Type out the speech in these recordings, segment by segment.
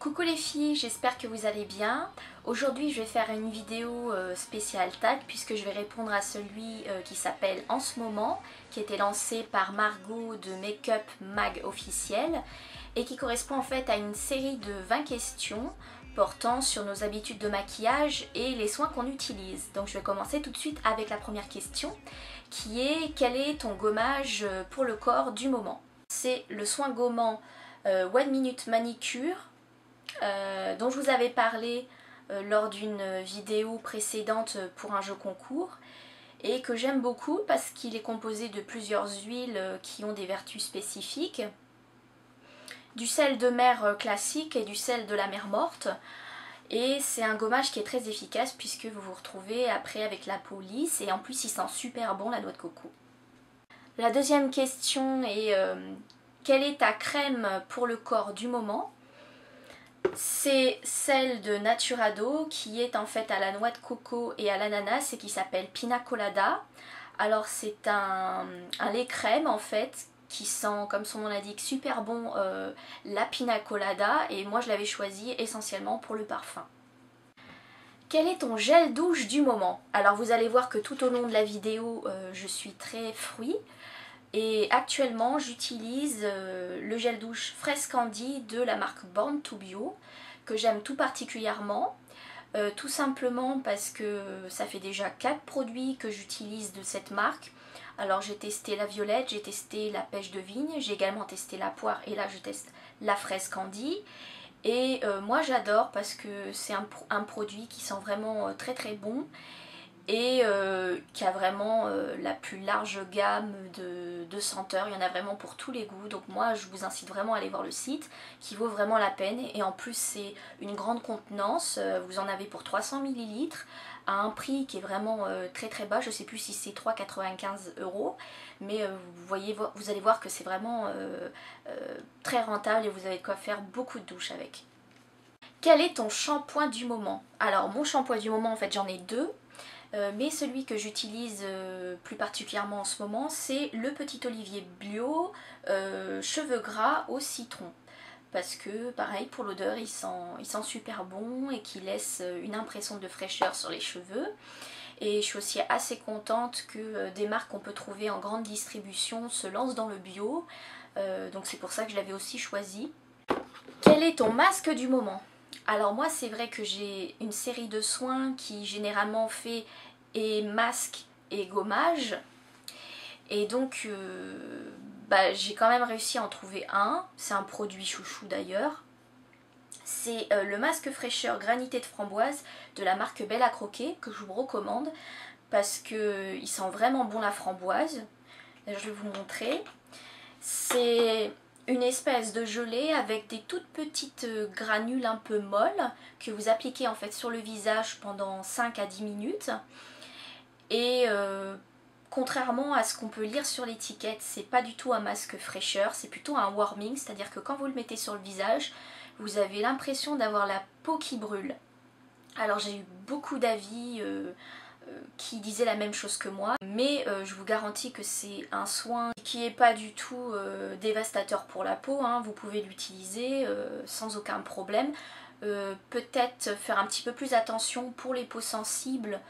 Coucou les filles, j'espère que vous allez bien. Aujourd'hui je vais faire une vidéo spéciale tag puisque je vais répondre à celui qui s'appelle En ce moment, qui a été lancé par Margot de Makeup Mag officiel et qui correspond en fait à une série de 20 questions portant sur nos habitudes de maquillage et les soins qu'on utilise. Donc je vais commencer tout de suite avec la première question qui est: quel est ton gommage pour le corps du moment? C'est le soin gommant One Minute Manicure dont je vous avais parlé lors d'une vidéo précédente pour un jeu concours et que j'aime beaucoup parce qu'il est composé de plusieurs huiles qui ont des vertus spécifiques, du sel de mer classique et du sel de la mer morte, et c'est un gommage qui est très efficace puisque vous vous retrouvez après avec la peau lisse et en plus il sent super bon la noix de coco. La deuxième question est quelle est ta crème pour le corps du moment? C'est celle de Naturado qui est en fait à la noix de coco et à l'ananas et qui s'appelle Pina Colada. Alors c'est un lait crème en fait qui sent, comme son nom l'indique, super bon la Pina Colada, et moi je l'avais choisi essentiellement pour le parfum. Quel est ton gel douche du moment? Alors vous allez voir que tout au long de la vidéo je suis très fruit. Et actuellement j'utilise le gel douche Fraise Candy de la marque Born to Bio, que j'aime tout particulièrement, tout simplement parce que ça fait déjà 4 produits que j'utilise de cette marque. Alors j'ai testé la violette, j'ai testé la pêche de vigne, j'ai également testé la poire et là je teste la Fraise Candy. Et moi j'adore parce que c'est un produit qui sent vraiment très très bon et qui a vraiment la plus large gamme de senteurs. Il y en a vraiment pour tous les goûts, donc moi je vous incite vraiment à aller voir le site qui vaut vraiment la peine. Et en plus c'est une grande contenance, vous en avez pour 300 ml à un prix qui est vraiment très très bas. Je sais plus si c'est 3,95 €, mais vous allez voir que c'est vraiment très rentable et vous avez de quoi faire beaucoup de douches avec. Quel est ton shampoing du moment? Alors mon shampoing du moment, en fait j'en ai deux. Mais celui que j'utilise plus particulièrement en ce moment, c'est le Petit Olivier Bio cheveux gras au citron. Parce que pareil, pour l'odeur, il sent super bon et qui laisse une impression de fraîcheur sur les cheveux. Et je suis aussi assez contente que des marques qu'on peut trouver en grande distribution se lancent dans le bio. Donc c'est pour ça que je l'avais aussi choisi. Quel est ton masque du moment? Alors moi c'est vrai que j'ai une série de soins qui généralement fait et masque et gommage, et donc j'ai quand même réussi à en trouver un. C'est un produit chouchou d'ailleurs. C'est le masque fraîcheur granité de framboise de la marque Belle à Croquer que je vous recommande parce qu'il sent vraiment bon la framboise. D'ailleurs je vais vous montrer. C'est une espèce de gelée avec des toutes petites granules un peu molles que vous appliquez en fait sur le visage pendant 5 à 10 minutes. Et contrairement à ce qu'on peut lire sur l'étiquette, c'est pas du tout un masque fraîcheur, c'est plutôt un warming, c'est-à-dire que quand vous le mettez sur le visage, vous avez l'impression d'avoir la peau qui brûle. Alors j'ai eu beaucoup d'avis qui disaient la même chose que moi, mais je vous garantis que c'est un soin qui n'est pas du tout dévastateur pour la peau, hein. Vous pouvez l'utiliser sans aucun problème. Peut-être faire un petit peu plus attention pour les peaux sensibles,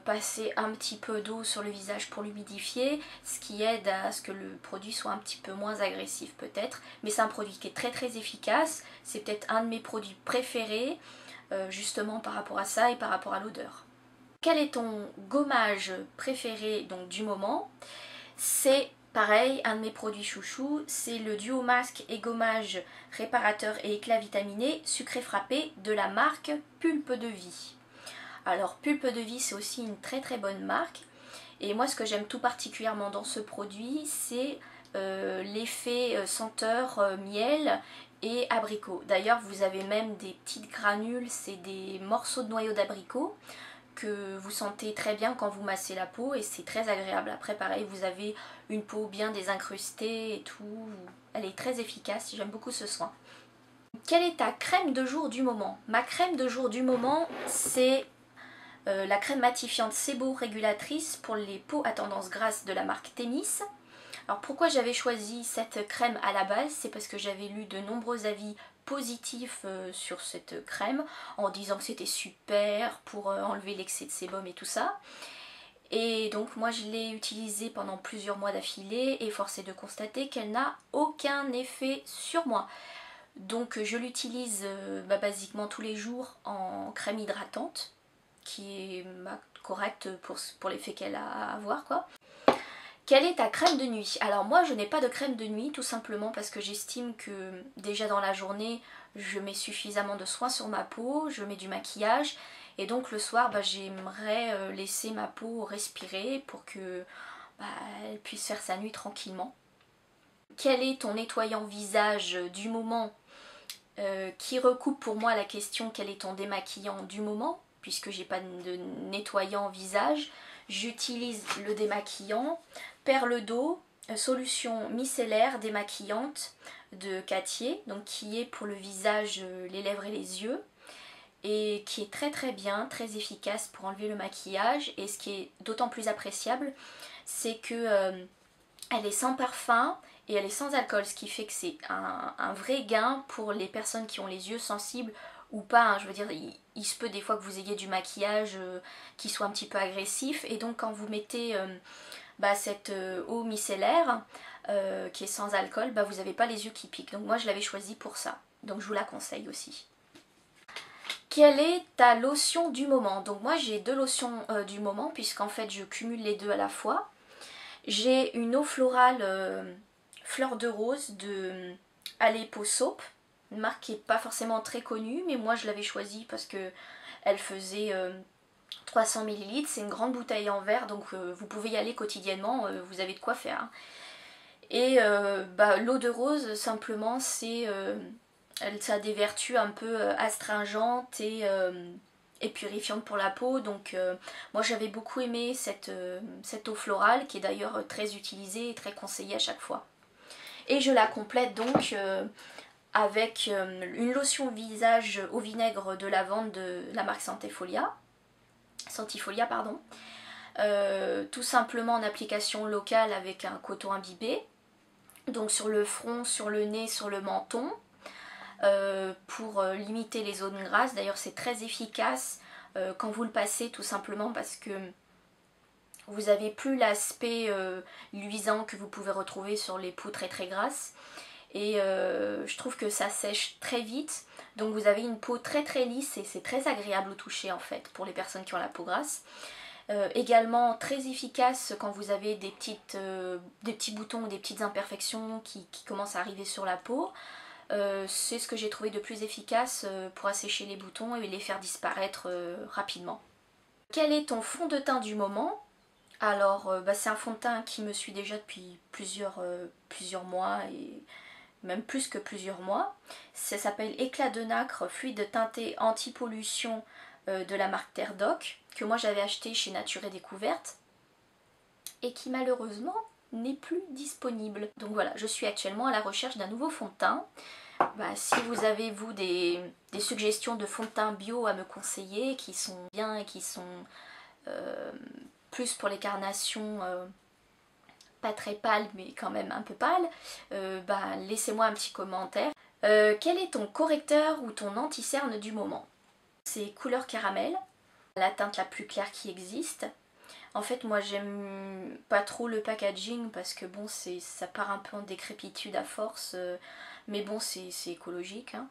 passer un petit peu d'eau sur le visage pour l'humidifier, ce qui aide à ce que le produit soit un petit peu moins agressif peut-être, mais c'est un produit qui est très très efficace. C'est peut-être un de mes produits préférés justement par rapport à ça et par rapport à l'odeur. Quel est ton gommage préféré donc du moment? C'est pareil, un de mes produits chouchous, c'est le duo masque et gommage réparateur et éclat vitaminé sucré frappé de la marque Pulpe de Vie. Alors Pulpe de Vie, c'est aussi une très très bonne marque, et moi ce que j'aime tout particulièrement dans ce produit, c'est l'effet senteur miel et abricot. D'ailleurs vous avez même des petites granules, c'est des morceaux de noyau d'abricot que vous sentez très bien quand vous massez la peau, et c'est très agréable. Après pareil, vous avez une peau bien désincrustée et tout, elle est très efficace, j'aime beaucoup ce soin. Quelle est ta crème de jour du moment? Ma crème de jour du moment, c'est la crème matifiante Sebo régulatrice pour les peaux à tendance grasse de la marque Thémis. Alors pourquoi j'avais choisi cette crème à la base? C'est parce que j'avais lu de nombreux avis positif sur cette crème en disant que c'était super pour enlever l'excès de sébum et tout ça. Et donc moi je l'ai utilisée pendant plusieurs mois d'affilée et force est de constater qu'elle n'a aucun effet sur moi. Donc je l'utilise basiquement tous les jours en crème hydratante qui est correcte pour l'effet qu'elle a à avoir quoi. Quelle est ta crème de nuit? Alors moi je n'ai pas de crème de nuit tout simplement parce que j'estime que déjà dans la journée je mets suffisamment de soins sur ma peau, je mets du maquillage et donc le soir j'aimerais laisser ma peau respirer pour que elle puisse faire sa nuit tranquillement. Quel est ton nettoyant visage du moment qui recoupe pour moi la question quel est ton démaquillant du moment puisque j'ai pas de nettoyant visage? J'utilise le démaquillant Perle d'eau, solution micellaire démaquillante de Cattier, donc qui est pour le visage, les lèvres et les yeux, et qui est très bien, très efficace pour enlever le maquillage. Et ce qui est d'autant plus appréciable, c'est que elle est sans parfum et elle est sans alcool, ce qui fait que c'est un vrai gain pour les personnes qui ont les yeux sensibles ou pas, hein. Je veux dire, il se peut des fois que vous ayez du maquillage qui soit un petit peu agressif, et donc quand vous mettez cette eau micellaire qui est sans alcool, vous n'avez pas les yeux qui piquent. Donc moi je l'avais choisi pour ça, donc je vous la conseille aussi. Quelle est ta lotion du moment? Donc moi j'ai deux lotions du moment puisqu'en fait je cumule les deux à la fois. J'ai une eau florale fleur de rose de Aleppo Soap, une marque qui n'est pas forcément très connue, mais moi je l'avais choisie parce que elle faisait 300 ml, c'est une grande bouteille en verre, donc vous pouvez y aller quotidiennement, vous avez de quoi faire. Hein. Et l'eau de rose, simplement, ça a des vertus un peu astringentes et purifiantes pour la peau, donc moi j'avais beaucoup aimé cette eau florale, qui est d'ailleurs très utilisée et très conseillée à chaque fois. Et je la complète donc avec une lotion visage au vinaigre de lavande de la marque Sentifolia, pardon. Tout simplement en application locale avec un coton imbibé, donc sur le front, sur le nez, sur le menton, pour limiter les zones grasses. D'ailleurs c'est très efficace quand vous le passez, tout simplement parce que vous n'avez plus l'aspect luisant que vous pouvez retrouver sur les peaux très grasses. Et je trouve que ça sèche très vite, donc vous avez une peau très lisse et c'est très agréable au toucher en fait pour les personnes qui ont la peau grasse. Également très efficace quand vous avez des petits boutons ou des petites imperfections qui commencent à arriver sur la peau. C'est ce que j'ai trouvé de plus efficace pour assécher les boutons et les faire disparaître rapidement. Quel est ton fond de teint du moment? Alors c'est un fond de teint qui me suit déjà depuis plusieurs mois et même plus que plusieurs mois. Ça s'appelle Éclat de nacre fluide teinté anti-pollution de la marque Terre Doc, que moi j'avais acheté chez Nature et Découverte et qui malheureusement n'est plus disponible. Donc voilà, je suis actuellement à la recherche d'un nouveau fond de teint. Si vous avez vous des suggestions de fond de teint bio à me conseiller qui sont bien et qui sont plus pour les carnations pas très pâles mais quand même un peu pâles, laissez-moi un petit commentaire. Quel est ton correcteur ou ton anti-cerne du moment? C'est couleur caramel, la teinte la plus claire qui existe. En fait moi j'aime pas trop le packaging parce que bon ça part un peu en décrépitude à force, mais bon c'est écologique. Hein.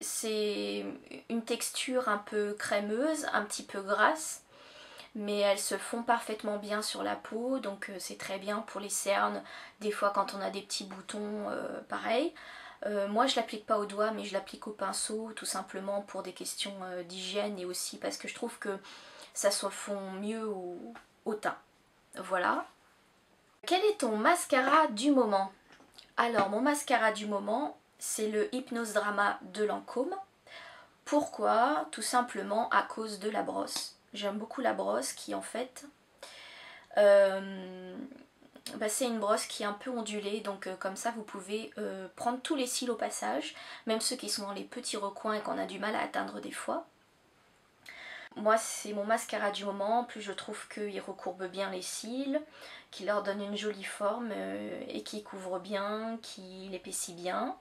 C'est une texture un peu crémeuse, un petit peu grasse, mais elles se font parfaitement bien sur la peau, donc c'est très bien pour les cernes, des fois quand on a des petits boutons, pareil. Moi je l'applique pas au doigt mais je l'applique au pinceau tout simplement pour des questions d'hygiène et aussi parce que je trouve que ça se fond mieux au teint. Voilà. Quel est ton mascara du moment? Alors mon mascara du moment c'est le Hypnose Drama de Lancôme. Pourquoi? Tout simplement à cause de la brosse. J'aime beaucoup la brosse qui en fait c'est une brosse qui est un peu ondulée, donc comme ça vous pouvez prendre tous les cils au passage, même ceux qui sont dans les petits recoins et qu'on a du mal à atteindre des fois. Moi c'est mon mascara du moment, en plus je trouve qu'il recourbe bien les cils, qu'il leur donne une jolie forme et qu'il couvre bien, qu'il épaissit bien.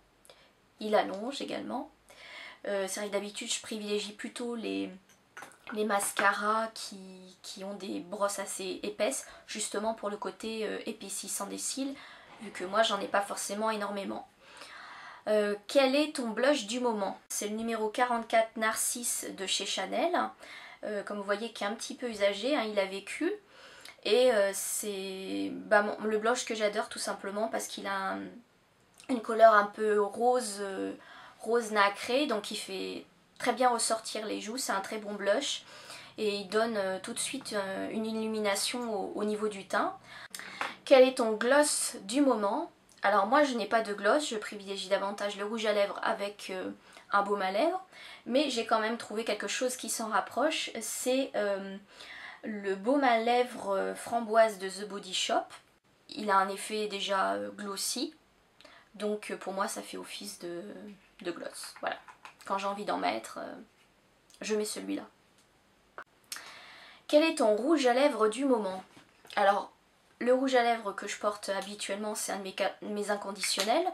Il allonge également. C'est vrai que d'habitude je privilégie plutôt les mascaras qui ont des brosses assez épaisses, justement pour le côté épaississant des cils, vu que moi j'en ai pas forcément énormément. Quel est ton blush du moment? C'est le numéro 44 Narcisse de chez Chanel, comme vous voyez qui est un petit peu usagé, hein, il a vécu. Et c'est le blush que j'adore tout simplement parce qu'il a une couleur un peu rose, rose nacré, donc il fait très bien ressortir les joues, c'est un très bon blush et il donne tout de suite une illumination au niveau du teint. Quel est ton gloss du moment? Alors moi je n'ai pas de gloss, je privilégie davantage le rouge à lèvres avec un baume à lèvres, mais j'ai quand même trouvé quelque chose qui s'en rapproche, c'est le baume à lèvres framboise de The Body Shop. Il a un effet déjà glossy, donc pour moi ça fait office de gloss. Voilà, quand j'ai envie d'en mettre, je mets celui-là. Quel est ton rouge à lèvres du moment? Alors, le rouge à lèvres que je porte habituellement, c'est un de mes inconditionnels.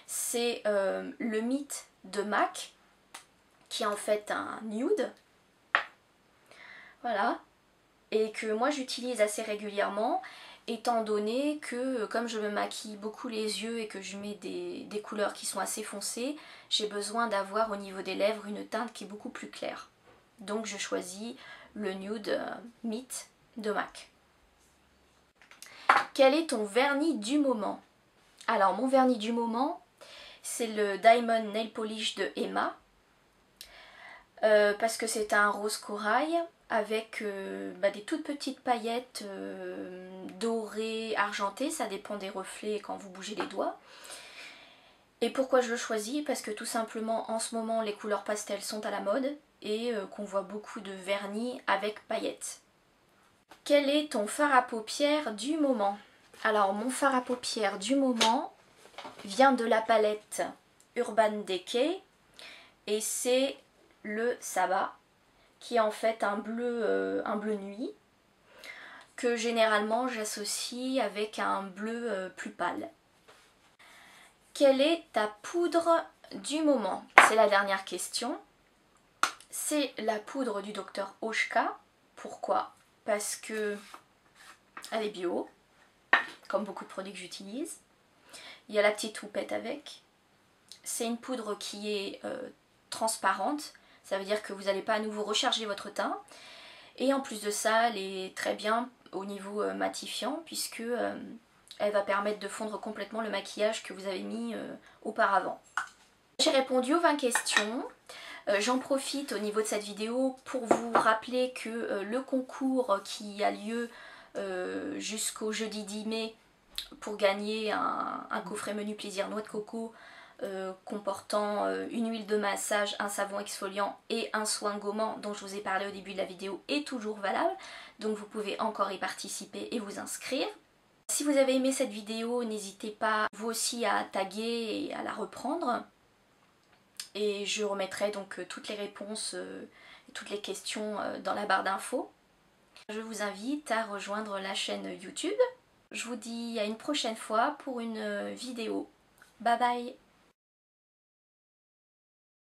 C'est le Mythe de MAC, qui est en fait un nude. Voilà. Et que moi j'utilise assez régulièrement, étant donné que comme je me maquille beaucoup les yeux et que je mets des couleurs qui sont assez foncées, j'ai besoin d'avoir au niveau des lèvres une teinte qui est beaucoup plus claire. Donc je choisis le nude Mythe de MAC. Quel est ton vernis du moment? Alors mon vernis du moment, c'est le Diamond Nail Polish de Emma. Parce que c'est un rose corail avec des toutes petites paillettes dorées, argentées, ça dépend des reflets quand vous bougez les doigts. Et pourquoi je le choisis? Parce que tout simplement en ce moment les couleurs pastel sont à la mode et qu'on voit beaucoup de vernis avec paillettes. Quel est ton fard à paupières du moment? Alors mon fard à paupières du moment vient de la palette Urban Decay et c'est le Sabbat, qui est en fait un bleu nuit, que généralement j'associe avec un bleu plus pâle. Quelle est ta poudre du moment? C'est la dernière question. C'est la poudre du Dr Oshka. Pourquoi? Parce que elle est bio, comme beaucoup de produits que j'utilise. Il y a la petite houppette avec. C'est une poudre qui est transparente. Ça veut dire que vous n'allez pas à nouveau recharger votre teint. Et en plus de ça, elle est très bien au niveau matifiant puisque elle va permettre de fondre complètement le maquillage que vous avez mis auparavant. J'ai répondu aux 20 questions. J'en profite au niveau de cette vidéo pour vous rappeler que le concours qui a lieu jusqu'au jeudi 10 mai pour gagner un coffret menu plaisir noix de coco comportant une huile de massage, un savon exfoliant et un soin gommant dont je vous ai parlé au début de la vidéo est toujours valable, donc vous pouvez encore y participer et vous inscrire. Si vous avez aimé cette vidéo, n'hésitez pas vous aussi à taguer et à la reprendre et je remettrai donc toutes les réponses et toutes les questions dans la barre d'infos. Je vous invite à rejoindre la chaîne YouTube. Je vous dis à une prochaine fois pour une vidéo. Bye bye!